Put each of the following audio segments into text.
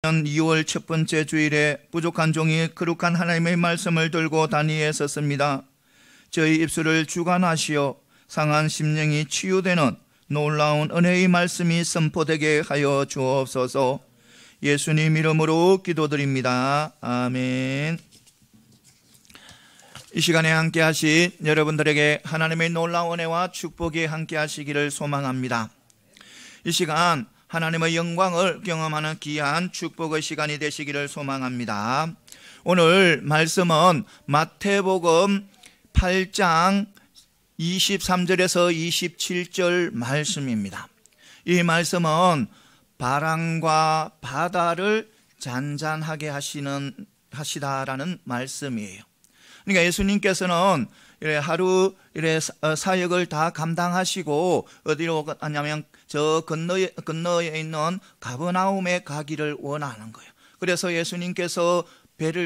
2월 첫 번째 주일에 부족한 종이 거룩한 하나님의 말씀을 들고 단위에 섰습니다. 저희 입술을 주관하시어 상한 심령이 치유되는 놀라운 은혜의 말씀이 선포되게 하여 주옵소서. 예수님 이름으로 기도드립니다. 아멘. 이 시간에 함께 하신 여러분들에게 하나님의 놀라운 은혜와 축복이 함께 하시기를 소망합니다. 이 시간 하나님의 영광을 경험하는 귀한 축복의 시간이 되시기를 소망합니다. 오늘 말씀은 마태복음 8장 23절에서 27절 말씀입니다. 이 말씀은 바람과 바다를 잔잔하게 하시다라는 말씀이에요. 그러니까 예수님께서는 하루 사역을 다 감당하시고 어디로 가냐면 저 건너에 있는 가버나움에 가기를 원하는 거예요. 그래서 예수님께서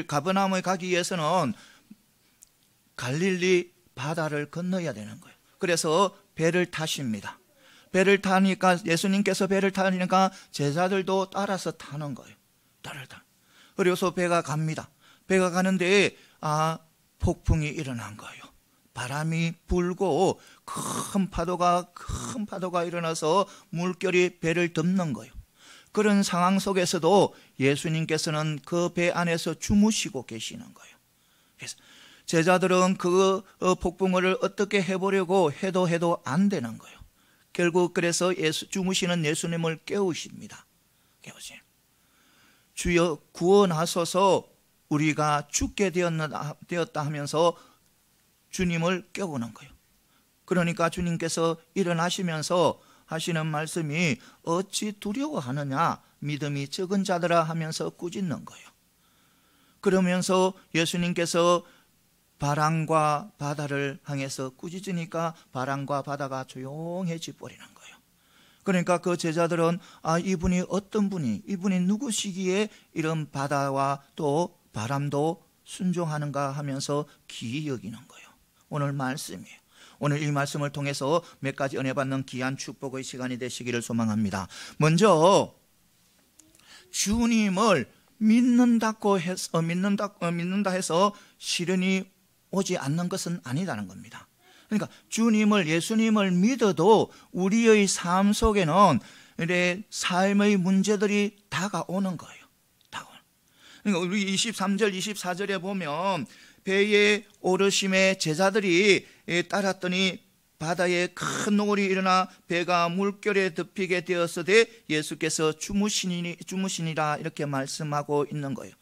가버나움에 가기 위해서는 갈릴리 바다를 건너야 되는 거예요. 그래서 배를 타십니다. 배를 타니까 예수님께서 배를 타니까 제자들도 따라서 타는 거예요. 그래서 배가 갑니다. 배가 가는데 폭풍이 일어난 거예요. 바람이 불고 큰 파도가 일어나서 물결이 배를 덮는 거예요. 그런 상황 속에서도 예수님께서는 그 배 안에서 주무시고 계시는 거예요. 그래서 제자들은 그 폭풍을 어떻게 해보려고 해도 안 되는 거예요. 결국 그래서 주무시는 예수님을 깨우십니다. 주여 구원하소서, 우리가 죽게 되었다 하면서 주님을 깨우는 거예요. 그러니까 주님께서 일어나시면서 하시는 말씀이 어찌 두려워하느냐 믿음이 적은 자들아 하면서 꾸짖는 거예요. 그러면서 예수님께서 바람과 바다를 향해서 꾸짖으니까 바람과 바다가 조용해져 버리는 거예요. 그러니까 그 제자들은 이분이 어떤 분이, 이분이 누구시기에 이런 바다와 또 바람도 순종하는가 하면서 기이 여기는 거예요. 오늘 말씀이에요. 오늘 이 말씀을 통해서 몇 가지 은혜 받는 귀한 축복의 시간이 되시기를 소망합니다. 먼저 주님을 믿는다 해서 시련이 오지 않는 것은 아니다는 겁니다. 그러니까 예수님을 믿어도 우리의 삶 속에는 삶의 문제들이 다가오는 거예요. 그러니까 우리 23절, 24절에 보면 배에 오르심에 제자들이 따랐더니 바다에 큰 노을이 일어나 배가 물결에 덮이게 되었으되 예수께서 주무시니라 이렇게 말씀하고 있는 거예요.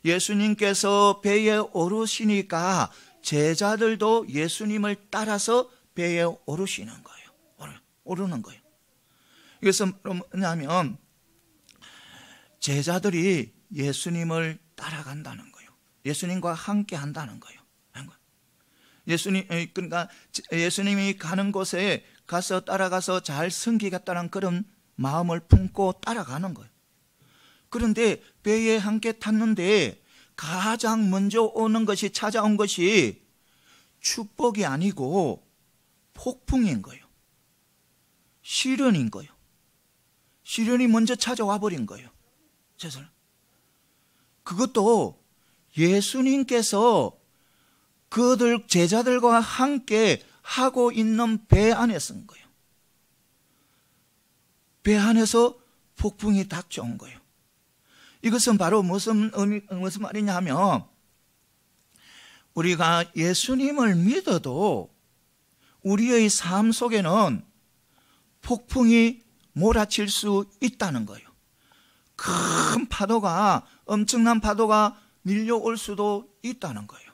예수님께서 배에 오르시니까 제자들도 예수님을 따라서 배에 오르시는 거예요. 오르는 거예요. 이것은 뭐냐면 제자들이 예수님을 따라간다는 거예요. 예수님과 함께 한다는 거예요. 그러니까 예수님이 가는 곳에 따라가서 잘 섬기겠다는 그런 마음을 품고 따라가는 거예요. 그런데 배에 함께 탔는데 가장 먼저 찾아온 것이 축복이 아니고 폭풍인 거예요. 시련인 거예요. 시련이 먼저 찾아와 버린 거예요. 그것도 예수님께서 그들 제자들과 함께 하고 있는 배 안에 쓴 거예요. 배 안에서 폭풍이 닥쳐온 거예요. 이것은 바로 무슨 말이냐 하면 우리가 예수님을 믿어도 우리의 삶 속에는 폭풍이 몰아칠 수 있다는 거예요. 엄청난 파도가 밀려올 수도 있다는 거예요.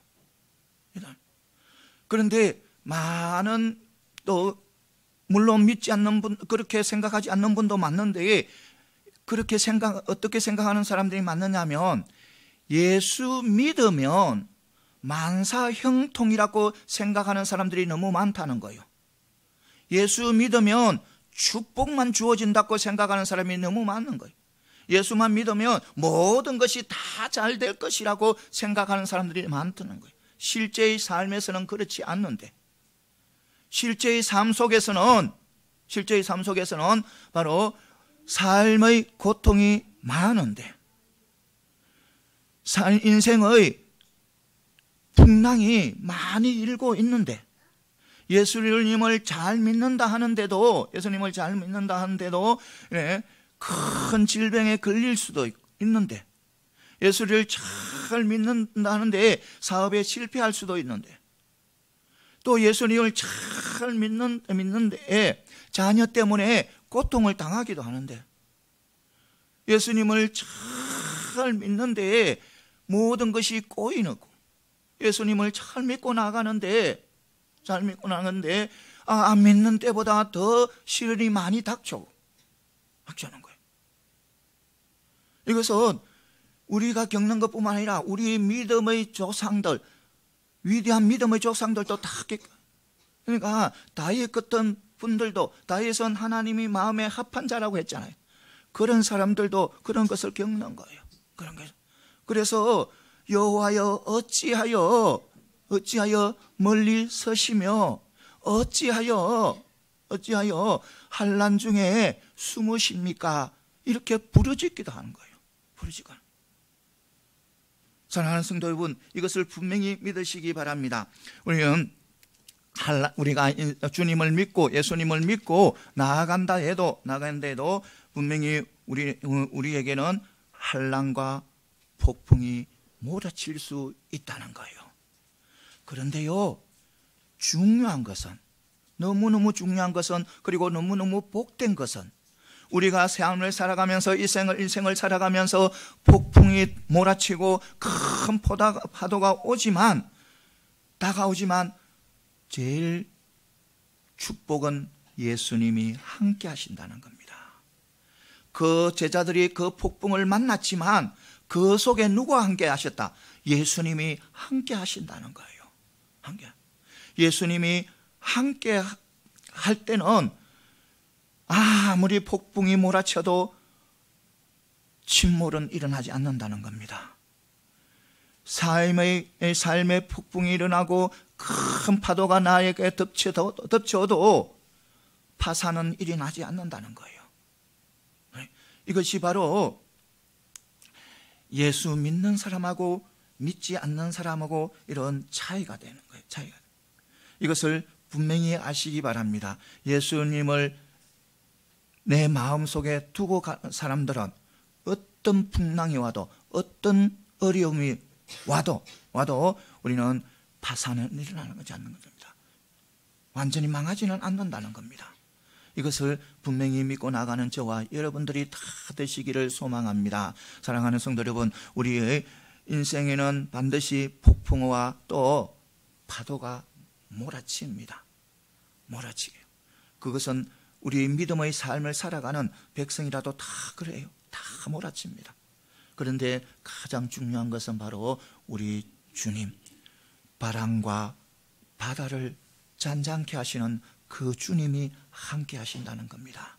그런데 많은 물론 믿지 않는 분, 그렇게 생각하지 않는 분도 많는데 어떻게 생각하는 사람들이 많느냐면 예수 믿으면 만사형통이라고 생각하는 사람들이 너무 많다는 거예요. 예수 믿으면 축복만 주어진다고 생각하는 사람이 너무 많은 거예요. 예수만 믿으면 모든 것이 다 잘 될 것이라고 생각하는 사람들이 많다는 거예요. 실제의 삶에서는 그렇지 않는데, 실제의 삶 속에서는 바로 삶의 고통이 많은데, 인생의 풍랑이 많이 일고 있는데, 예수님을 잘 믿는다 하는데도, 큰 질병에 걸릴 수도 있는데, 예수를 잘 믿는다 하는데 사업에 실패할 수도 있는데, 또 예수님을 잘 믿는데 자녀 때문에 고통을 당하기도 하는데, 예수님을 잘 믿는데 모든 것이 꼬이고, 예수님을 잘 믿고 나가는데 안 믿는 때보다 더 시련이 많이 닥쳐오는 거예요. 이것은 우리가 겪는 것뿐만 아니라 우리 믿음의 조상들, 위대한 믿음의 조상들도 다 그러니까 다윗 같은 분들도, 다윗은 하나님이 마음에 합한 자라고 했잖아요. 그런 사람들도 그런 것을 겪는 거예요. 그런 거. 그래서 여호와여 어찌하여 멀리 서시며 어찌하여 환난 중에 숨으십니까? 이렇게 부르짖기도 하는 거예요. 부르짖고. 사랑하는 성도 여러분, 이것을 분명히 믿으시기 바랍니다. 우리가 주님을 믿고 예수님을 믿고 나아간다 해도 분명히 우리에게는 환난과 폭풍이 몰아칠 수 있다는 거예요. 그런데요, 너무너무 중요한 것은, 그리고 너무너무 복된 것은, 우리가 삶을 살아가면서 인생을 살아가면서 폭풍이 몰아치고 큰 파도가 다가오지만 제일 축복은 예수님이 함께 하신다는 겁니다. 그 제자들이 그 폭풍을 만났지만 그 속에 누가 함께 하셨다? 예수님이 함께 하신다는 거예요. 예수님이 함께 할 때는 아무리 폭풍이 몰아쳐도 침몰은 일어나지 않는다는 겁니다. 삶의 폭풍이 일어나고 큰 파도가 나에게 덮쳐도 파산은 일어나지 않는다는 거예요. 이것이 바로 예수 믿는 사람하고 믿지 않는 사람하고 이런 차이가 되는 거예요. 이것을 분명히 아시기 바랍니다. 예수님을 내 마음속에 두고 가는 사람들은 어떤 풍랑이 와도, 어떤 어려움이 와도 우리는 파산은 일어나는 것이 않는 겁니다. 완전히 망하지는 않는다는 겁니다. 이것을 분명히 믿고 나가는 저와 여러분들이 다 되시기를 소망합니다. 사랑하는 성도 여러분, 우리의 인생에는 반드시 폭풍과 또 파도가 몰아칩니다. 몰아치게요. 그것은 우리 믿음의 삶을 살아가는 백성이라도 다 그래요. 다 몰아칩니다. 그런데 가장 중요한 것은 바로 우리 주님, 바람과 바다를 잔잔케 하시는 그 주님이 함께 하신다는 겁니다.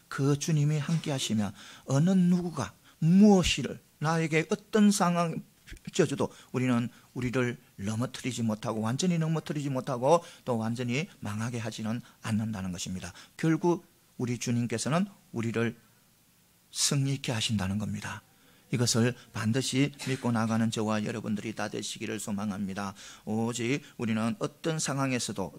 그 주님이 함께 하시면 어느 누구가 무엇이를 나에게 어떤 상황에 펴줘도 우리를 넘어뜨리지 못하고, 완전히 넘어뜨리지 못하고 또 완전히 망하게 하지는 않는다는 것입니다. 결국 우리 주님께서는 우리를 승리케 하신다는 겁니다. 이것을 반드시 믿고 나가는 저와 여러분들이 다 되시기를 소망합니다. 오직 우리는 어떤 상황에서도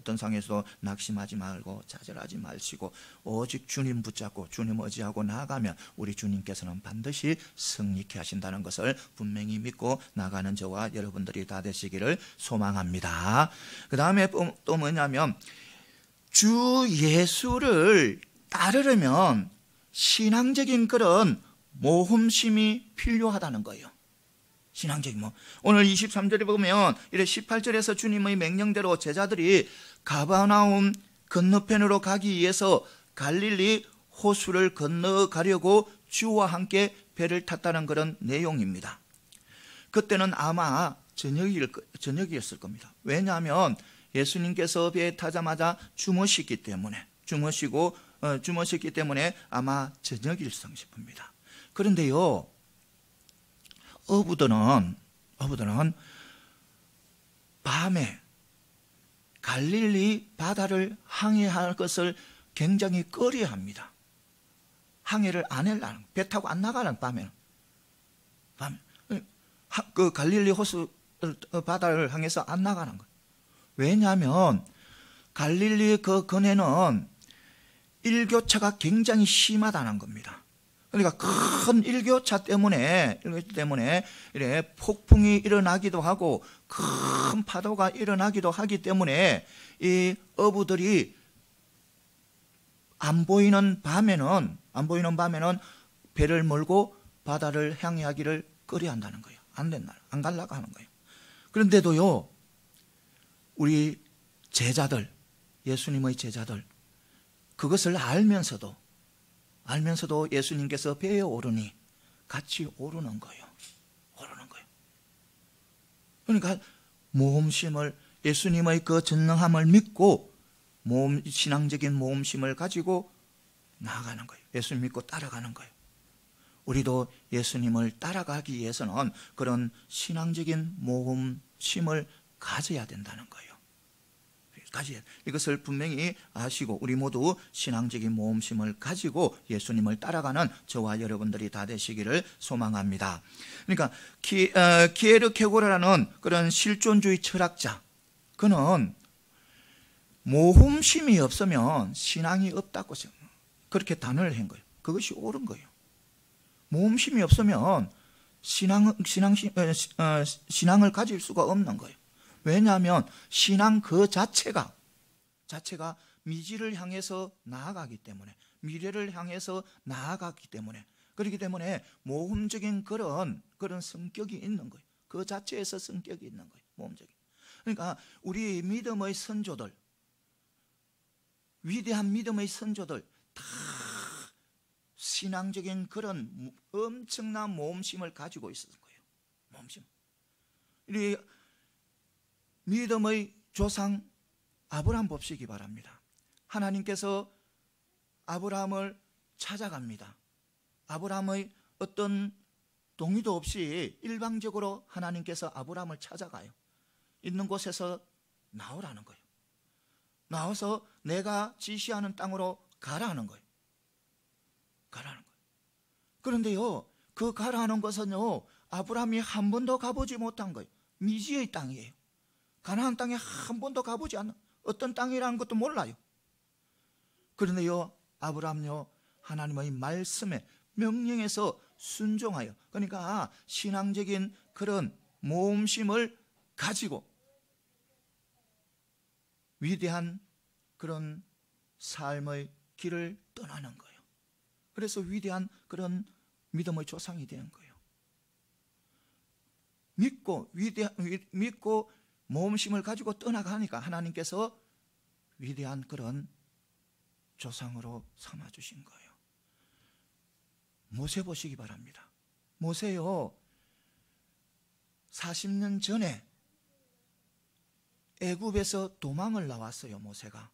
낙심하지 말고 좌절하지 마시고 오직 주님 붙잡고 주님 의지하고 나아가면 우리 주님께서는 반드시 승리케 하신다는 것을 분명히 믿고 나가는 저와 여러분들이 다 되시기를 소망합니다. 그 다음에 또 뭐냐면, 주 예수를 따르려면 신앙적인 그런 모험심이 필요하다는 거예요. 신앙적인 오늘 23절에 보면 18절에서 주님의 명령대로 제자들이 가버나움 건너편으로 가기 위해서 갈릴리 호수를 건너가려고 주와 함께 배를 탔다는 그런 내용입니다. 그때는 아마 저녁이었을 겁니다. 왜냐하면 예수님께서 배에 타자마자 주무셨기 때문에 아마 저녁일성 싶습니다. 그런데요, 어부들은 밤에 갈릴리 바다를 항해할 것을 굉장히 꺼려합니다. 항해를 안 하려는 거예요. 배 타고 안 나가는 밤에는. 그 갈릴리 호수 바다를 향해서 안 나가는 거예요. 왜냐하면 갈릴리 그 근해는 일교차가 굉장히 심하다는 겁니다. 그러니까 큰 일교차 때문에 이래 폭풍이 일어나기도 하고 큰 파도가 일어나기도 하기 때문에 이 어부들이 안 보이는 밤에는 배를 몰고 바다를 향해하기를 꺼려한다는 거예요. 안 가려고 하는 거예요. 그런데도요, 우리 제자들, 예수님의 제자들, 그것을 알면서도 예수님께서 배에 오르니 같이 오르는 거예요. 그러니까 모험심을, 예수님의 그 전능함을 믿고 신앙적인 모험심을 가지고 나아가는 거예요. 예수님 믿고 따라가는 거예요. 우리도 예수님을 따라가기 위해서는 그런 신앙적인 모험심을 가져야 된다는 거예요. 이것을 분명히 아시고 우리 모두 신앙적인 모험심을 가지고 예수님을 따라가는 저와 여러분들이 다 되시기를 소망합니다. 그러니까 키에르케고르라는 그런 실존주의 철학자, 그는 모험심이 없으면 신앙이 없다고 그렇게 단언을 한 거예요. 그것이 옳은 거예요. 모험심이 없으면 신앙을 가질 수가 없는 거예요. 왜냐하면 신앙 그 자체가 미지를 향해서 나아가기 때문에, 미래를 향해서 나아가기 때문에, 그렇기 때문에 모험적인 그런 성격이 있는 거예요. 그 자체에서 성격이 있는 거예요. 모험적인. 그러니까 우리 믿음의 선조들, 위대한 믿음의 선조들 다 신앙적인 그런 엄청난 모험심을 가지고 있었던 거예요. 모험심. 우리 믿음의 조상 아브라함 봅시기 바랍니다. 하나님께서 아브라함을 찾아갑니다. 아브라함의 어떤 동의도 없이 일방적으로 하나님께서 아브라함을 찾아가요. 있는 곳에서 나오라는 거예요. 나와서 내가 지시하는 땅으로 가라는 거예요. 그런데요, 그 가라는 것은요, 아브라함이 한 번도 가보지 못한 거예요. 미지의 땅이에요. 가나안 땅에 한 번도 가보지 않는, 어떤 땅이라는 것도 몰라요. 그런데요, 아브라함요, 하나님의 말씀에, 명령에서 순종하여, 그러니까 신앙적인 그런 모험심을 가지고 위대한 그런 삶의 길을 떠나는 거예요. 그래서 위대한 그런 믿음의 조상이 되는 거예요. 믿고 모험심을 가지고 떠나가니까 하나님께서 위대한 그런 조상으로 삼아주신 거예요. 모세 보시기 바랍니다. 모세요, 40년 전에 애굽에서 도망을 나왔어요. 모세가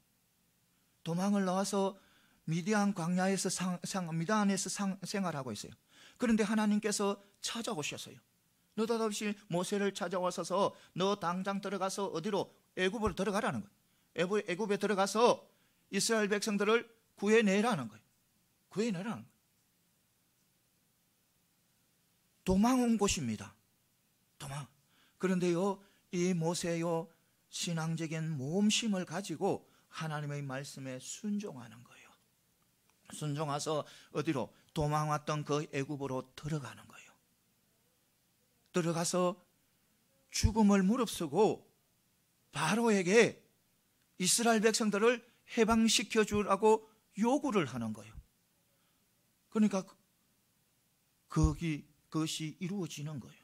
도망을 나와서 미디안 광야에서 미디안에서 생활하고 있어요. 그런데 하나님께서 찾아오셨어요. 느닷없이 모세를 찾아와서 너 당장 들어가서 어디로? 애굽으로 들어가라는 거예요. 애굽에 들어가서 이스라엘 백성들을 구해내라는 거예요. 구해내라는 거예요. 도망 온 곳입니다. 도망. 그런데요, 이 모세요, 신앙적인 모험심을 가지고 하나님의 말씀에 순종하는 거예요. 순종해서 어디로? 도망왔던 그 애굽으로 들어가는 거예요. 들어가서 죽음을 무릅쓰고 바로에게 이스라엘 백성들을 해방시켜 주라고 요구를 하는 거예요. 그러니까 그것이 이루어지는 거예요.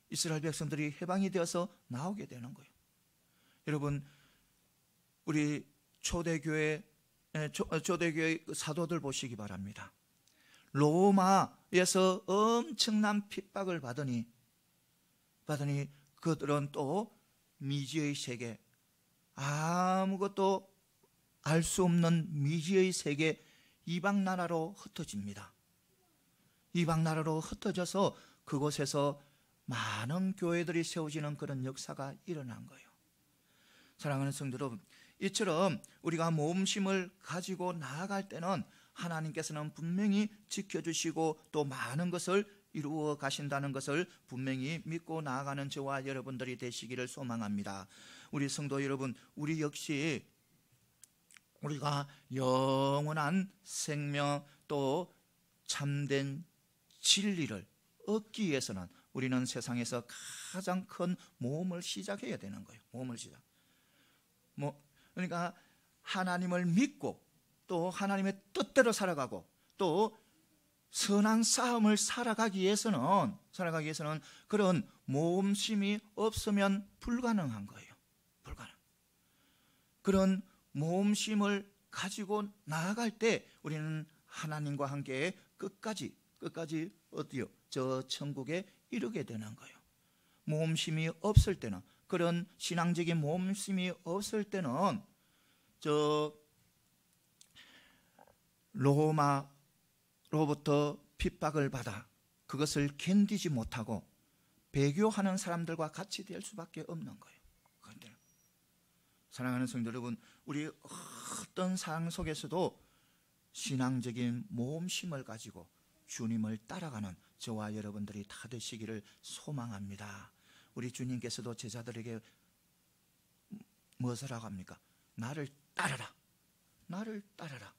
이스라엘 백성들이 해방이 되어서 나오게 되는 거예요. 여러분, 우리 초대교회 사도들 보시기 바랍니다. 로마에서 엄청난 핍박을 받으니 그들은 또 미지의 세계, 아무것도 알 수 없는 미지의 세계, 이방 나라로 흩어집니다. 이방 나라로 흩어져서 그곳에서 많은 교회들이 세워지는 그런 역사가 일어난 거예요. 사랑하는 성도 여러분, 이처럼 우리가 모험심을 가지고 나아갈 때는 하나님께서는 분명히 지켜주시고 또 많은 것을 이루어 가신다는 것을 분명히 믿고 나아가는 저와 여러분들이 되시기를 소망합니다. 우리 성도 여러분, 우리 역시 우리가 영원한 생명 또 참된 진리를 얻기 위해서는 우리는 세상에서 가장 큰 모험을 시작해야 되는 거예요. 모험을 시작. 그러니까 하나님을 믿고 또 하나님의 뜻대로 살아가고 또 선한 싸움을 살아가기 위해서는 그런 모험심이 없으면 불가능한 거예요. 불가능. 그런 모험심을 가지고 나아갈 때 우리는 하나님과 함께 끝까지 어디요? 저 천국에 이르게 되는 거예요. 모험심이 없을 때는, 그런 신앙적인 모험심이 없을 때는 저 로마로부터 핍박을 받아 그것을 견디지 못하고 배교하는 사람들과 같이 될 수밖에 없는 거예요. 그런데 사랑하는 성도 여러분, 우리 어떤 상황 속에서도 신앙적인 모험심을 가지고 주님을 따라가는 저와 여러분들이 다 되시기를 소망합니다. 우리 주님께서도 제자들에게 무엇을 하고 합니까? 나를 따르라, 나를 따르라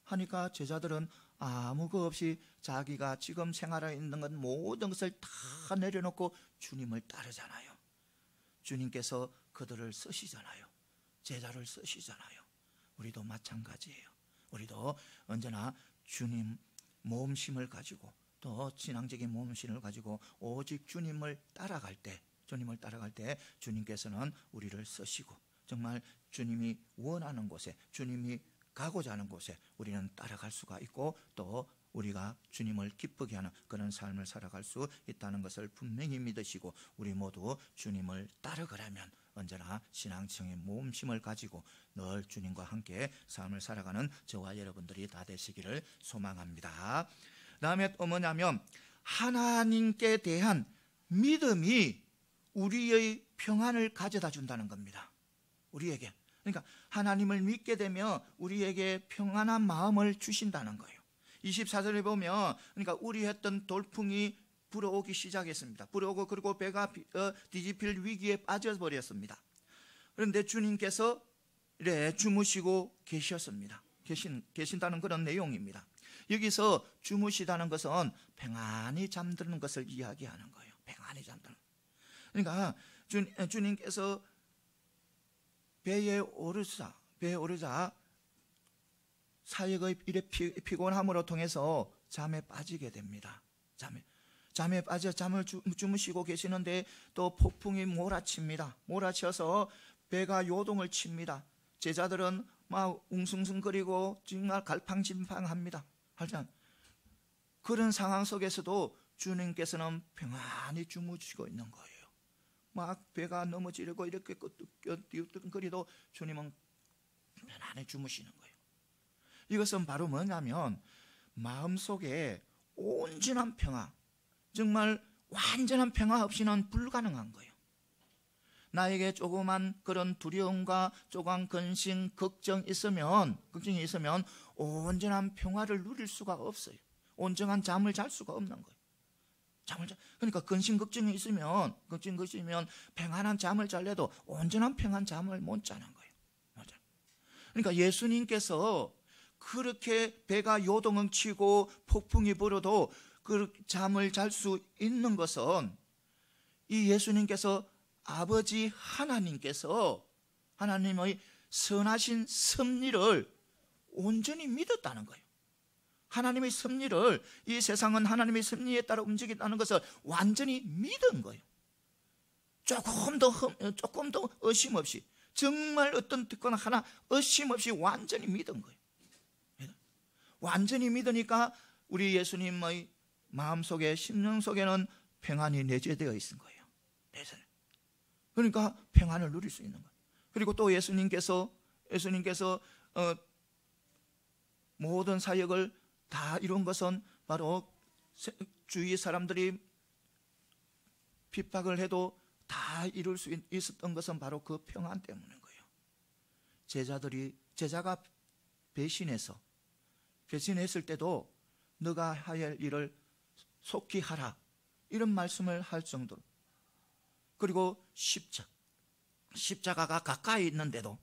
하니까 제자들은 아무 것 없이 자기가 지금 생활하고 있는 것 모든 것을 다 내려놓고 주님을 따르잖아요. 주님께서 그들을 쓰시잖아요. 제자를 쓰시잖아요. 우리도 마찬가지예요. 우리도 언제나 주님 모험심을 가지고 또 신앙적인 모험심을 가지고 오직 주님을 따라갈 때 주님께서는 우리를 쓰시고 정말 주님이 원하는 곳에, 주님이 가고자 하는 곳에 우리는 따라갈 수가 있고 또 우리가 주님을 기쁘게 하는 그런 삶을 살아갈 수 있다는 것을 분명히 믿으시고 우리 모두 주님을 따르려면 언제나 신앙적인 모험심을 가지고 늘 주님과 함께 삶을 살아가는 저와 여러분들이 다 되시기를 소망합니다. 다음에 또 뭐냐면 하나님께 대한 믿음이 우리의 평안을 가져다 준다는 겁니다. 우리에게. 그러니까 하나님을 믿게 되면 우리에게 평안한 마음을 주신다는 거예요. 24절에 보면 그러니까 우려했던 돌풍이 불어오기 시작했습니다. 불어오고 그리고 배가 뒤집힐 위기에 빠져버렸습니다. 그런데 주님께서 주무시고 계셨습니다. 계신다는 그런 내용입니다. 여기서 주무시다는 것은 평안히 잠드는 것을 이야기하는 거예요. 평안히 잠드는. 그러니까 주님께서 배에 오르자 사역의 일의 피곤함으로 통해서 잠에 빠지게 됩니다. 잠에 빠져 잠을 주무시고 계시는데 또 폭풍이 몰아칩니다. 몰아쳐서 배가 요동을 칩니다. 제자들은 막 웅숭숭거리고 정말 갈팡질팡합니다. 그런 상황 속에서도 주님께서는 평안히 주무시고 있는 거예요. 막 배가 넘어지려고 이렇게 끄덕거리도 주님은 편안히 주무시는 거예요. 이것은 바로 뭐냐면 마음속에 온전한 평화, 정말 완전한 평화 없이는 불가능한 거예요. 나에게 조그만 그런 두려움과 조그만 근심, 걱정이 있으면 온전한 평화를 누릴 수가 없어요. 온전한 잠을 잘 수가 없는 거예요. 그러니까 근심 걱정이 있으면 평안한 잠을 잘래도 온전한 평안 잠을 못 자는 거예요. 그러니까 예수님께서 그렇게 배가 요동을 치고 폭풍이 불어도 그 잠을 잘 수 있는 것은 이 예수님께서 아버지 하나님의 선하신 섭리를 온전히 믿었다는 거예요. 하나님의 섭리를, 이 세상은 하나님의 섭리에 따라 움직인다는 것을 완전히 믿은 거예요. 조금 더 의심 없이, 정말 어떤 특권 하나 의심 없이 완전히 믿은 거예요. 완전히 믿으니까 우리 예수님의 마음속에, 심령 속에는 평안이 내재되어 있는 거예요. 그러니까 평안을 누릴 수 있는 거예요. 그리고 또 예수님께서 모든 사역을 다 이룬 것은 바로 주위 사람들이 핍박을 해도 다 이룰 수 있었던 것은 바로 그 평안 때문인 거예요. 제자가 배신해서 배신했을 때도 너가 할 일을 속히 하라, 이런 말씀을 할 정도로. 그리고 십자가가 가까이 있는데도,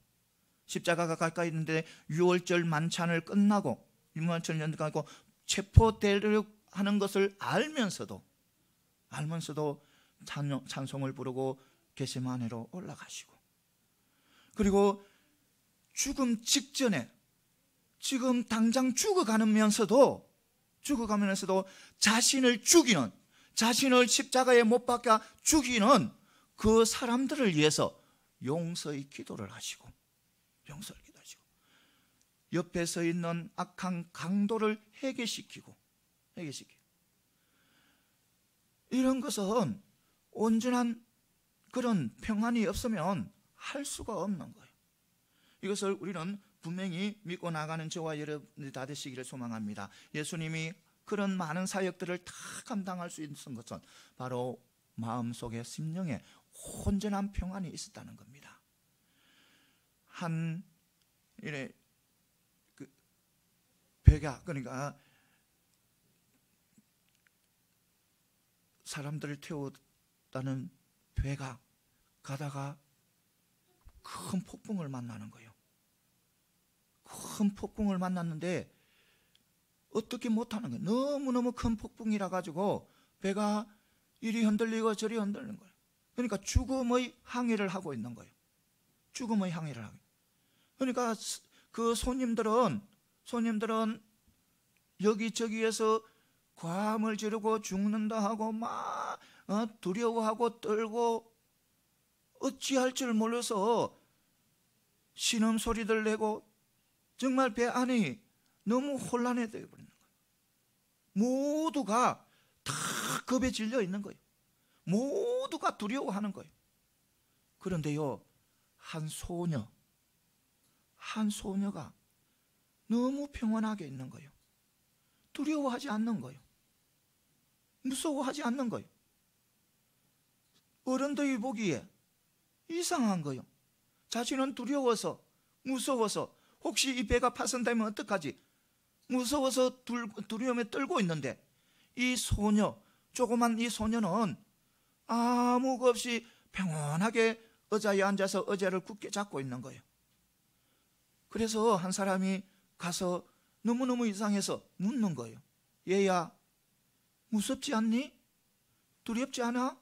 십자가가 가까이 있는데 6월절 만찬을 끝나고 체포되려 하는 것을 알면서도 찬송을 부르고 겟세마네로 올라가시고, 그리고 죽음 직전에 지금 당장 죽어가면서도 자신을 십자가에 못 박아 죽이는 그 사람들을 위해서 용서의 기도를 하시고, 옆에 서 있는 악한 강도를 해결시키고. 이런 것은 온전한 그런 평안이 없으면 할 수가 없는 거예요. 이것을 우리는 분명히 믿고 나가는 저와 여러분들이 다 되시기를 소망합니다. 예수님이 그런 많은 사역들을 다 감당할 수 있는 것은 바로 마음속에, 심령에 온전한 평안이 있었다는 겁니다. 배가, 그러니까 사람들을 태우다는 배가 가다가 큰 폭풍을 만나는 거예요. 큰 폭풍을 만났는데 어떻게 못하는 거예요. 너무너무 큰 폭풍이라 가지고 배가 이리 흔들리고 저리 흔들리는 거예요. 그러니까 죽음의 항해를 하고 있는 거예요. 죽음의 항해를 하고. 그러니까 그 손님들은 여기저기에서 과음을 지르고 죽는다 하고 막 두려워하고 떨고 어찌할 줄 몰라서 신음소리들 내고 정말 배 안이 너무 혼란해 되어 버리는 거예요. 모두가 다 겁에 질려 있는 거예요. 모두가 두려워하는 거예요. 그런데요, 한 소녀가 너무 평안하게 있는 거예요. 두려워하지 않는 거예요. 무서워하지 않는 거예요. 어른들이 보기에 이상한 거예요. 자신은 두려워서, 무서워서, 혹시 이 배가 파손되면 어떡하지? 무서워서 두려움에 떨고 있는데, 조그만 이 소녀는 아무 것 없이 평온하게 의자에 앉아서 의자를 굳게 잡고 있는 거예요. 그래서 한 사람이 가서 너무너무 이상해서 묻는 거예요. 얘야, 무섭지 않니? 두렵지 않아?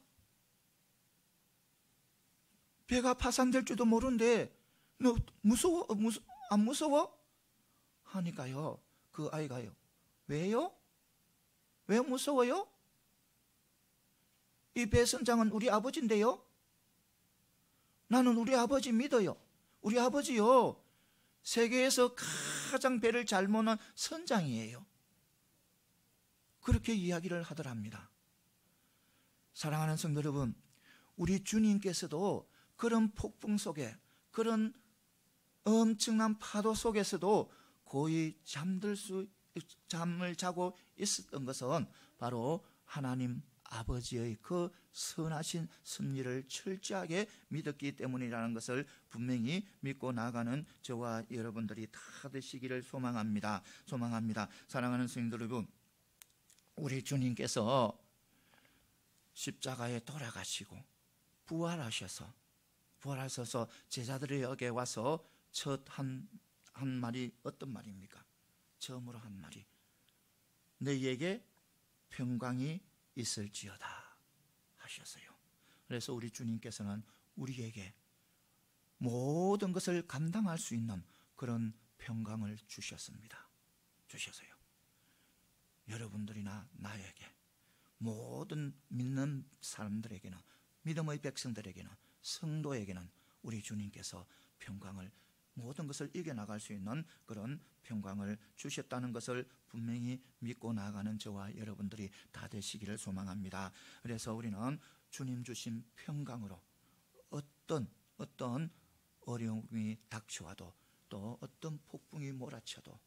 배가 파산될 줄도 모르는데 너 안 무서워? 하니까요, 그 아이가요, 왜요? 왜 무서워요? 이 배 선장은 우리 아버지인데요. 나는 우리 아버지 믿어요. 우리 아버지요, 세계에서 가장 배를 잘 모는 선장이에요. 그렇게 이야기를 하더랍니다. 사랑하는 성도 여러분, 우리 주님께서도 그런 폭풍 속에, 그런 엄청난 파도 속에서도 고이 잠을 자고 있었던 것은 바로 하나님 아버지의 그 선하신 섭리를 철저하게 믿었기 때문이라는 것을 분명히 믿고 나가는 저와 여러분들이 다 되시기를 소망합니다. 사랑하는 성도 여러분, 우리 주님께서 십자가에 돌아가시고 부활하셔서 제자들에게 와서 첫 한 말이 어떤 말입니까? 처음으로 한 말이 너희에게 평강이 있을지어다 하셨어요. 그래서 우리 주님께서는 우리에게 모든 것을 감당할 수 있는 그런 평강을 주셨어요. 여러분들이나 나에게, 모든 믿는 사람들에게는, 믿음의 백성들에게는, 성도에게는 우리 주님께서 평강을, 모든 것을 이겨나갈 수 있는 그런 평강을 주셨다는 것을 분명히 믿고 나아가는 저와 여러분들이 다 되시기를 소망합니다. 그래서 우리는 주님 주신 평강으로 어떤 어려움이 닥쳐와도, 또 어떤 폭풍이 몰아쳐도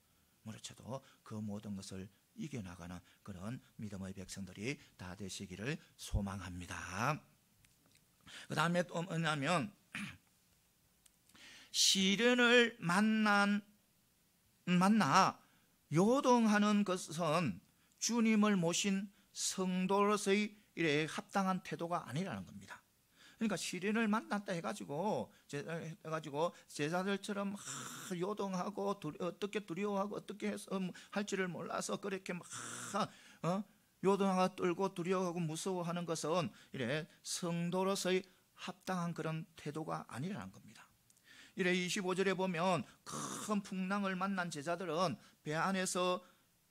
그 모든 것을 이겨나가는 그런 믿음의 백성들이 다 되시기를 소망합니다. 그 다음에 또 뭐냐면, 시련을 만나 요동하는 것은 주님을 모신 성도로서의 이래 합당한 태도가 아니라는 겁니다. 그러니까 시련을 만났다 해가지고 제자들처럼 요동하고 어떻게 두려워하고 어떻게 해서 할지를 몰라서 그렇게 막 요동하고 떨고 두려워하고 무서워하는 것은 이래 성도로서의 합당한 그런 태도가 아니라는 겁니다. 이래 25절에 보면 큰 풍랑을 만난 제자들은 배 안에서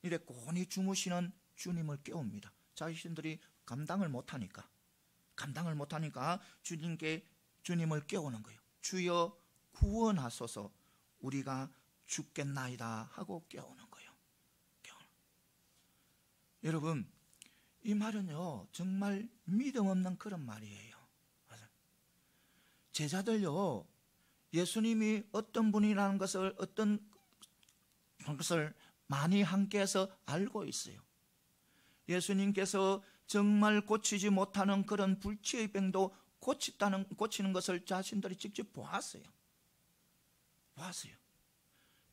이래 곤히 주무시는 주님을 깨웁니다. 자신들이 감당을 못하니까 주님을 깨우는 거예요. 주여 구원하소서, 우리가 죽겠나이다 하고 깨우는 거예요. 여러분, 이 말은요 정말 믿음 없는 그런 말이에요. 제자들요, 예수님이 어떤 분이라는 것을 많이 함께해서 알고 있어요. 예수님께서 정말 고치지 못하는 그런 불치의 병도 고치는 것을 자신들이 직접 보았어요.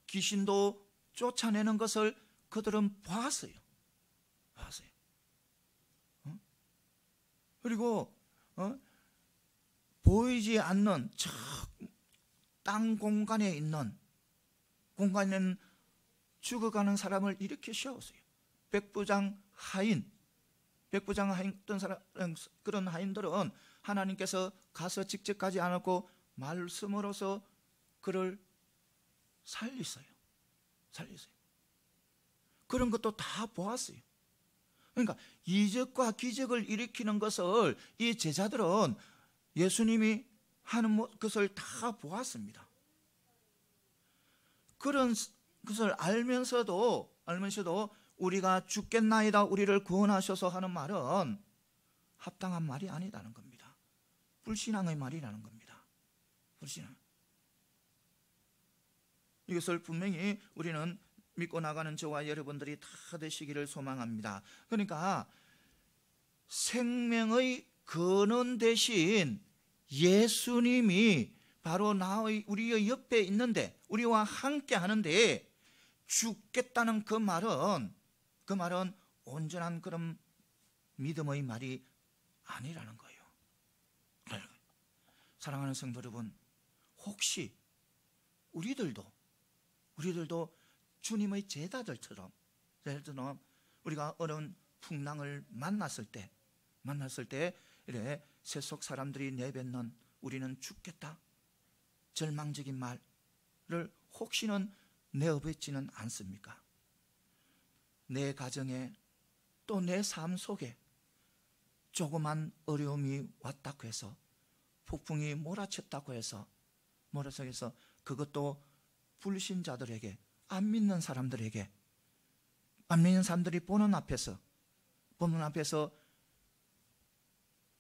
귀신도 쫓아내는 것을 그들은 보았어요. 그리고 보이지 않는 저 땅 공간에 있는 죽어가는 사람을 일으켜 세웠어요. 백부장 하인 어떤 사람, 그런 하인들은 하나님께서 가서 직접 가지 않았고 말씀으로서 그를 살리세요. 그런 것도 다 보았어요. 그러니까 이적과 기적을 일으키는 것을 이 제자들은 예수님이 하는 것을 다 보았습니다. 그런 것을 알면서도 우리가 죽겠나이다, 우리를 구원하셔서 하는 말은 합당한 말이 아니라는 겁니다. 불신앙의 말이라는 겁니다. 이것을 분명히 우리는 믿고 나가는 저와 여러분들이 다 되시기를 소망합니다. 그러니까 생명의 근원 대신 예수님이 바로 우리의 옆에 있는데, 우리와 함께 하는데 죽겠다는 그 말은 온전한 그런 믿음의 말이 아니라는 거예요. 사랑하는 성도 여러분, 혹시 우리들도 주님의 제자들처럼 우리가 어려운 풍랑을 만났을 때 이래 세속 사람들이 내뱉는 우리는 죽겠다, 절망적인 말을 혹시는 내어뱉지는 않습니까? 내 가정에 또 내 삶 속에 조그만 어려움이 왔다고 해서, 폭풍이 몰아쳤다고 해서 그것도 불신자들에게, 안 믿는 사람들이 보는 앞에서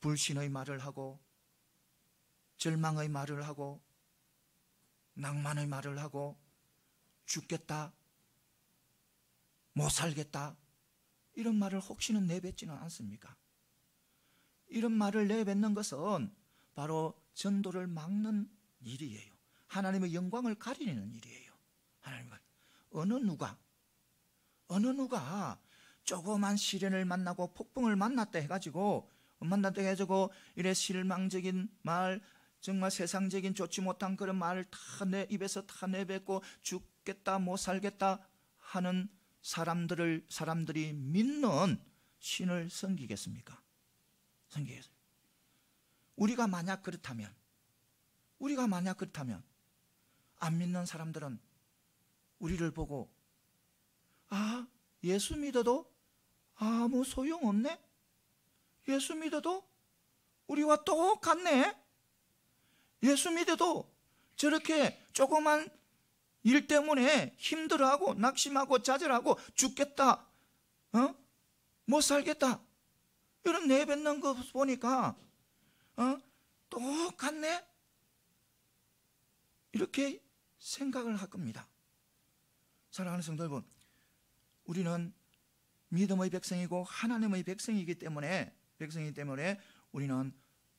불신의 말을 하고 절망의 말을 하고 낭만의 말을 하고 죽겠다, 못 살겠다, 이런 말을 혹시는 내뱉지는 않습니까? 이런 말을 내뱉는 것은 바로 전도를 막는 일이에요. 하나님의 영광을 가리는 일이에요. 어느 누가 조그만 시련을 만나고 폭풍을 만났다 해가지고 이래 실망적인 말, 정말 세상적인 좋지 못한 그런 말을 다 내 입에서 다 내뱉고 죽겠다, 못 살겠다 하는 사람들이 믿는 신을 섬기겠습니까? 우리가 만약 그렇다면 안 믿는 사람들은 우리를 보고 예수 믿어도 아무 소용없네? 예수 믿어도 우리와 똑같네? 예수 믿어도 저렇게 조그만 일 때문에 힘들어하고 낙심하고 좌절하고 죽겠다, 못 살겠다, 이런 내뱉는 거 보니까 똑같네? 이렇게 생각을 할 겁니다. 사랑하는 성도 여러분, 우리는 믿음의 백성이고 하나님의 백성이기 때문에 우리는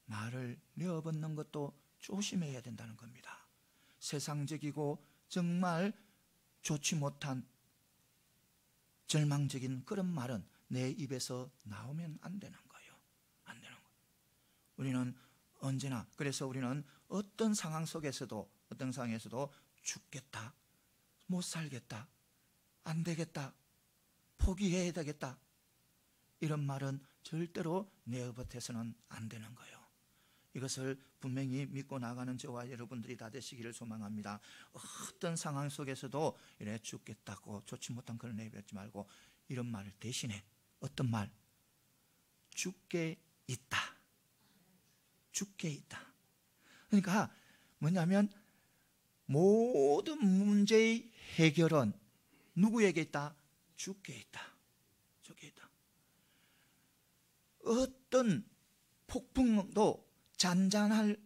말을 내어뱉는 것도 조심해야 된다는 겁니다. 세상적이고 정말 좋지 못한 절망적인 그런 말은 내 입에서 나오면 안 되는 거예요. 안 되는 거예요. 우리는 언제나, 그래서 우리는 어떤 상황 속에서도, 어떤 상황에서도 죽겠다, 못 살겠다, 안 되겠다, 포기해야 되겠다, 이런 말은 절대로 내 입에서는 안 되는 거예요. 이것을 분명히 믿고 나가는 저와 여러분들이 다 되시기를 소망합니다. 어떤 상황 속에서도 이래 죽겠다고 좋지 못한 그런 내뱉지 말고 이런 말을 대신에 어떤 말? 죽게 있다. 죽게 있다. 그러니까 뭐냐면 모든 문제의 해결은 누구에게 있다? 죽게 있다. 죽게 있다. 어떤 폭풍도 잔잔할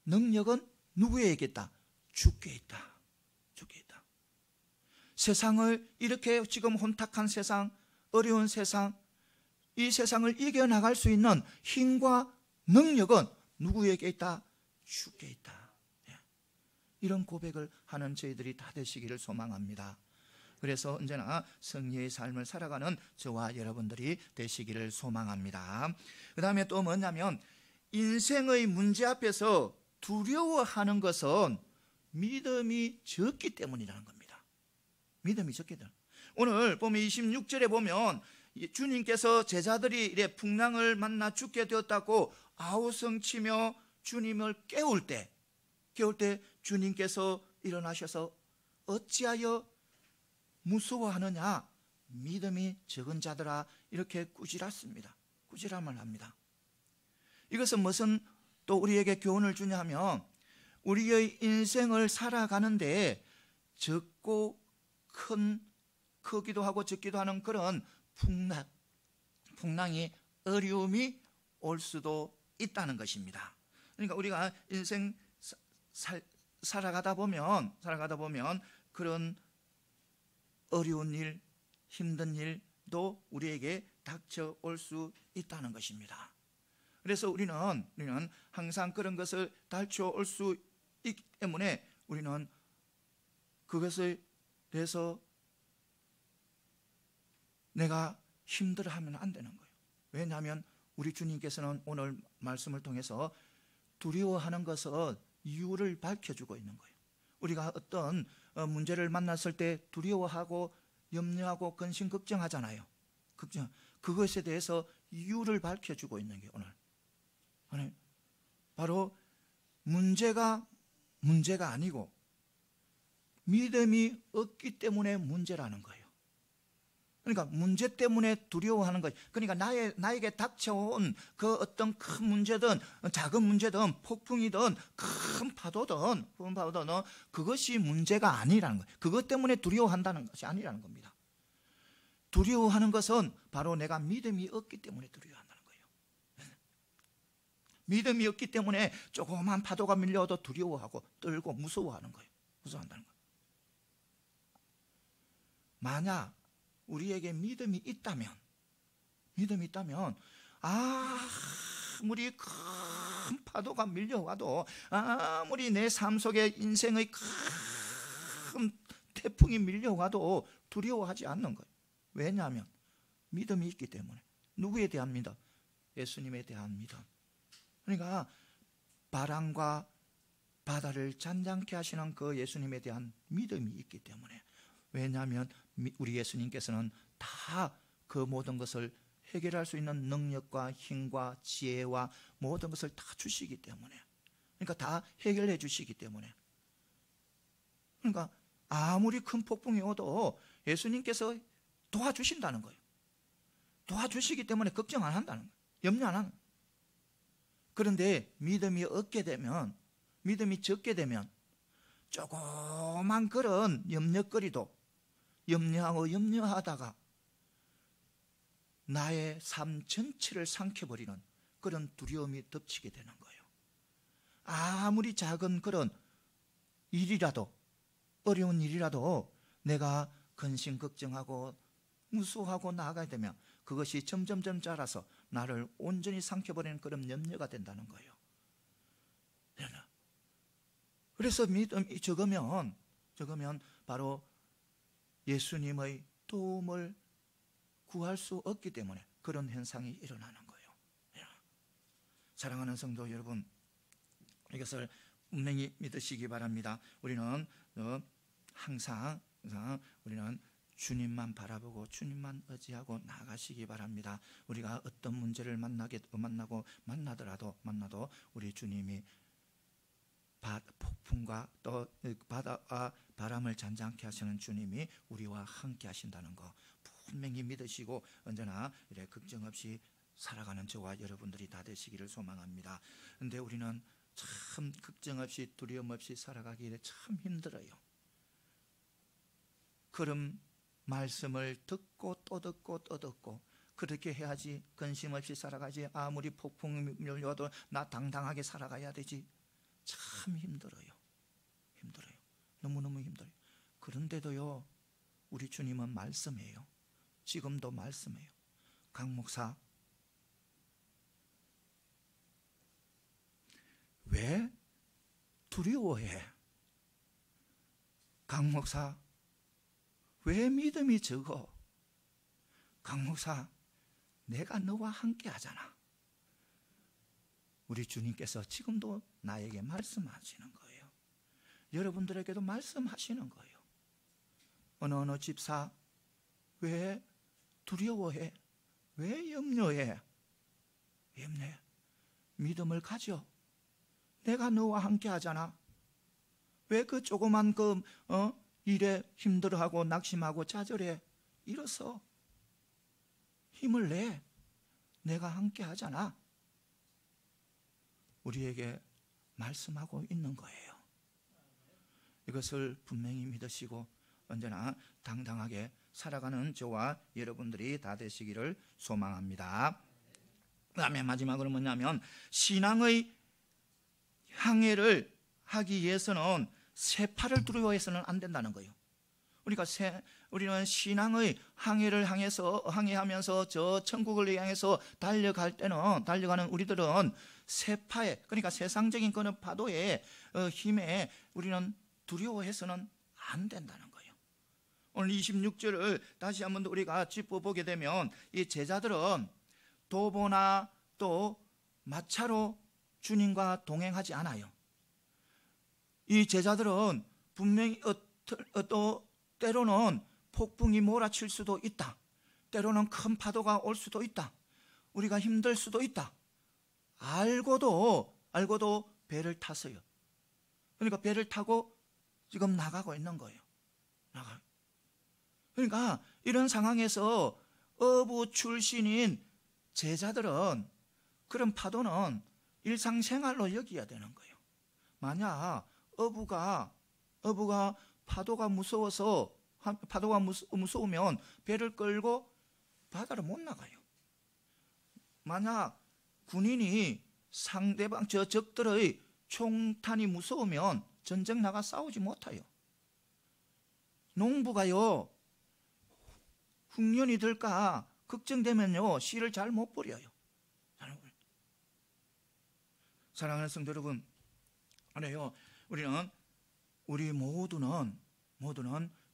능력은 누구에게 있다? 죽게 있다. 죽게 있다. 세상을 이렇게 지금 혼탁한 세상, 어려운 세상, 이 세상을 이겨나갈 수 있는 힘과 능력은 누구에게 있다? 죽게 있다. 이런 고백을 하는 저희들이 다 되시기를 소망합니다. 그래서 언제나 승리의 삶을 살아가는 저와 여러분들이 되시기를 소망합니다. 그 다음에 또 뭐냐면 인생의 문제 앞에서 두려워하는 것은 믿음이 적기 때문이라는 겁니다. 믿음이 적기 때문에. 오늘 보면 26절에 보면 주님께서 제자들이 이래 풍랑을 만나 죽게 되었다고 아우성치며 주님을 깨울 때 주님께서 일어나셔서 어찌하여 무서워하느냐, 믿음이 적은 자들아, 이렇게 꾸짖었습니다. 꾸짖음을 합니다. 이것은 무슨 또 우리에게 교훈을 주냐 하면 우리의 인생을 살아가는데 적고 크기도 하고 적기도 하는 그런 풍랑이, 어려움이 올 수도 있다는 것입니다. 그러니까 우리가 인생 살아가다 보면 그런 어려운 일, 힘든 일도 우리에게 닥쳐올 수 있다는 것입니다. 그래서 우리는 항상 그런 것을 닥쳐올 수 있기 때문에 우리는 그것에 대해서 내가 힘들어하면 안 되는 거예요. 왜냐하면 우리 주님께서는 오늘 말씀을 통해서 두려워하는 것을 이유를 밝혀주고 있는 거예요. 우리가 어떤 문제를 만났을 때 두려워하고 염려하고 근심 걱정하잖아요. 그것에 대해서 이유를 밝혀주고 있는 게 오늘 바로 문제가 아니고 믿음이 없기 때문에 문제라는 거예요. 그러니까 문제 때문에 두려워하는 거예요. 그러니까 나에게 닥쳐온 그 어떤 큰 문제든 작은 문제든 폭풍이든 큰 파도든 그것이 문제가 아니라는 거예요. 그것 때문에 두려워한다는 것이 아니라는 겁니다. 두려워하는 것은 바로 내가 믿음이 없기 때문에 두려워한다는 거예요. 믿음이 없기 때문에 조그만 파도가 밀려와도 두려워하고 떨고 무서워하는 거예요. 무서워한다는 거예요. 만약 우리에게 믿음이 있다면 아무리 큰 파도가 밀려와도 아무리 내 삶 속에 인생의 큰 태풍이 밀려와도 두려워하지 않는 거예요. 왜냐하면 믿음이 있기 때문에. 누구에 대한 믿음? 예수님에 대한 믿음. 그러니까 바람과 바다를 잔잔케 하시는 그 예수님에 대한 믿음이 있기 때문에. 왜냐하면 우리 예수님께서는 다 그 모든 것을 해결할 수 있는 능력과 힘과 지혜와 모든 것을 다 주시기 때문에, 그러니까 다 해결해 주시기 때문에, 그러니까 아무리 큰 폭풍이 오도 예수님께서 도와주신다는 거예요. 도와주시기 때문에 걱정 안 한다는 거예요. 염려 안 하는 거예요. 그런데 믿음이 없게 되면, 믿음이 적게 되면 조그만 그런 염려거리도 염려하다가 나의 삶 전체를 삼켜버리는 그런 두려움이 덮치게 되는 거예요. 아무리 작은 그런 일이라도, 어려운 일이라도 내가 근심 걱정하고 무서워하고 나아가게 되면 그것이 점점점 자라서 나를 온전히 삼켜버리는 그런 염려가 된다는 거예요. 그래서 믿음이 적으면 바로 예수님의 도움을 구할 수 없기 때문에 그런 현상이 일어나는 거예요. 사랑하는 성도 여러분, 이것을 분명히 믿으시기 바랍니다. 우리는 항상 우리는 주님만 바라보고 주님만 의지하고 나가시기 바랍니다. 우리가 어떤 문제를 만나더라도 우리 주님이 폭풍과 또 바다와 바람을 잔잔케 하시는 주님이 우리와 함께 하신다는 거 분명히 믿으시고 언제나 이래 걱정 없이 살아가는 저와 여러분들이 다 되시기를 소망합니다. 그런데 우리는 참 걱정 없이 두려움 없이 살아가기에 참 힘들어요. 그런 말씀을 듣고 또 듣고 또 듣고 그렇게 해야지 근심 없이 살아가지. 아무리 폭풍이 밀려도 나 당당하게 살아가야 되지. 참 힘들어요. 너무너무 힘들어요. 그런데도요, 우리 주님은 말씀이에요. 지금도 말씀이에요. 강 목사, 왜 두려워해? 강 목사, 왜 믿음이 적어? 강 목사, 내가 너와 함께 하잖아. 우리 주님께서 지금도 나에게 말씀하시는 거예요. 여러분들에게도 말씀하시는 거예요. 어느 집사, 왜 두려워해? 왜 염려해? 믿음을 가져. 내가 너와 함께 하잖아. 왜 그 조그만 일에 힘들어하고 낙심하고 좌절해? 일어서 힘을 내. 내가 함께 하잖아. 우리에게 말씀하고 있는 거예요. 이것을 분명히 믿으시고 언제나 당당하게 살아가는 저와 여러분들이 다 되시기를 소망합니다. 그 다음에 마지막으로 뭐냐면, 신앙의 항해를 하기 위해서는 세파를 두려워해서는 안 된다는 거예요. 우리는 신앙의 항해를 항해하면서 저 천국을 향해서 달려가는 우리들은 세파에, 그러니까 세상적인 그런 파도의 힘에 우리는 두려워해서는 안 된다는 거예요. 오늘 26절을 다시 한번 더 우리가 짚어보게 되면, 이 제자들은 도보나 또 마차로 주님과 동행하지 않아요. 이 제자들은 분명히 또 때로는 폭풍이 몰아칠 수도 있다. 때로는 큰 파도가 올 수도 있다. 우리가 힘들 수도 있다. 알고도 배를 탔어요. 그러니까 배를 타고 지금 나가고 있는 거예요. 그러니까 이런 상황에서 어부 출신인 제자들은 그런 파도는 일상생활로 여겨야 되는 거예요. 만약 어부가 파도가 무서우면 배를 끌고 바다로 못 나가요. 만약 군인이 상대방 적들의 총탄이 무서우면 전쟁 나가 싸우지 못해요. 농부가요, 흉년이 들까 걱정되면요, 씨를 잘 못 뿌려요. 사랑하는 성도 여러분, 우리 모두는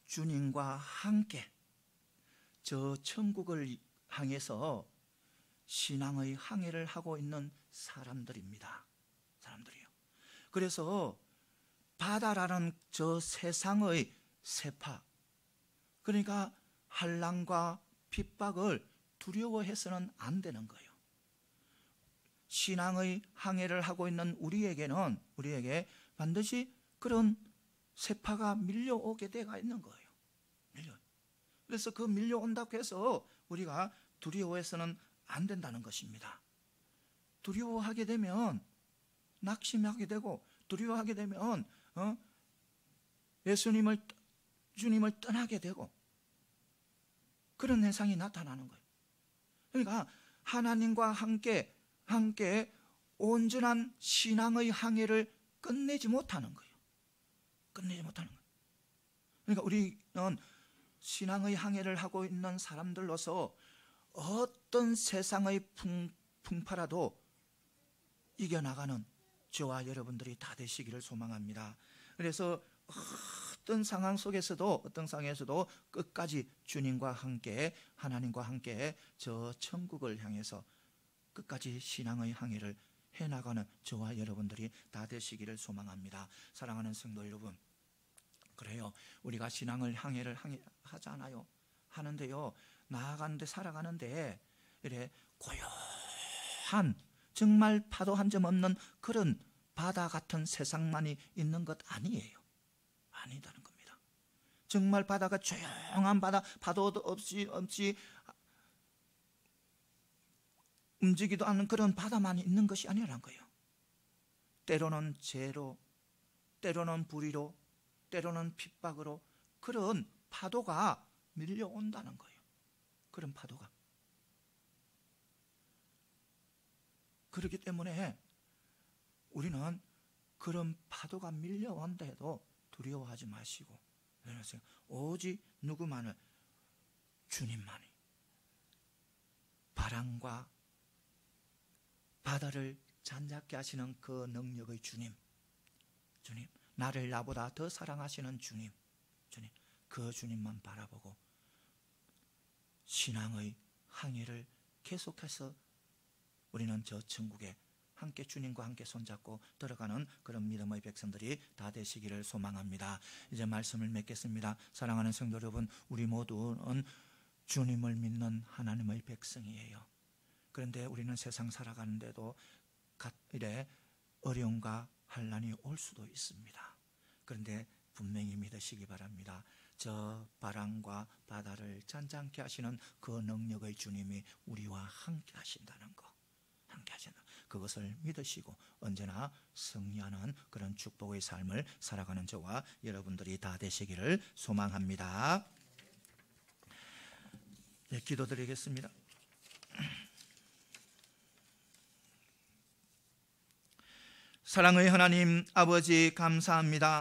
주님과 함께 저 천국을 향해서 신앙의 항해를 하고 있는 사람들입니다. 그래서 바다라는 저 세상의 세파, 그러니까 한란과 핍박을 두려워해서는 안 되는 거예요. 신앙의 항해를 하고 있는 우리에게 반드시 그런 세파가 밀려오게 되어 있는 거예요. 그래서 그 밀려온다고 해서 우리가 두려워해서는 안 된다는 것입니다. 두려워하게 되면 낙심하게 되고, 두려워하게 되면 주님을 떠나게 되고, 그런 현상이 나타나는 거예요. 그러니까 하나님과 함께 온전한 신앙의 항해를 끝내지 못하는 거예요. 그러니까 우리는 신앙의 항해를 하고 있는 사람들로서 어떤 세상의 풍파라도 이겨나가는 저와 여러분들이 다 되시기를 소망합니다. 그래서 어떤 상황에서도 끝까지 주님과 함께, 하나님과 함께 저 천국을 향해서 끝까지 신앙의 항해를 해나가는 저와 여러분들이 다 되시기를 소망합니다. 사랑하는 성도 여러분, 그래요, 우리가 신앙을 항해를 하잖아요. 하는데요, 나아가는데, 살아가는데 이래 고요한, 정말 파도 한 점 없는 그런 바다 같은 세상만이 있는 것 아니에요. 아니다는 겁니다. 정말 바다가 조용한 바다, 파도도 없이 움직이도 않는 그런 바다만 있는 것이 아니라는 거예요. 때로는 죄로, 때로는 불의로, 때로는 핍박으로 그런 파도가 밀려온다는 거예요. 그런 파도가. 그렇기 때문에 우리는 그런 파도가 밀려온다 해도 두려워하지 마시고, 오직 누구만을, 주님만이, 바람과 바다를 잔잔케 하시는 그 능력의 주님, 나를 나보다 더 사랑하시는 주님, 그 주님만 바라보고 신앙의 항해를 계속해서 우리는 저 천국에 함께 주님과 함께 손잡고 들어가는 그런 믿음의 백성들이 다 되시기를 소망합니다. 이제 말씀을 맺겠습니다. 사랑하는 성도 여러분, 우리 모두는 주님을 믿는 하나님의 백성이에요. 그런데 우리는 세상 살아가는데도 이래 어려움과 환난이 올 수도 있습니다. 그런데 분명히 믿으시기 바랍니다. 저 바람과 바다를 잔잔케 하시는 그 능력의 주님이 우리와 함께 하신다는 것, 그것을 믿으시고 언제나 승리하는 그런 축복의 삶을 살아가는 저와 여러분들이 다 되시기를 소망합니다. 네, 기도드리겠습니다. 사랑의 하나님 아버지, 감사합니다.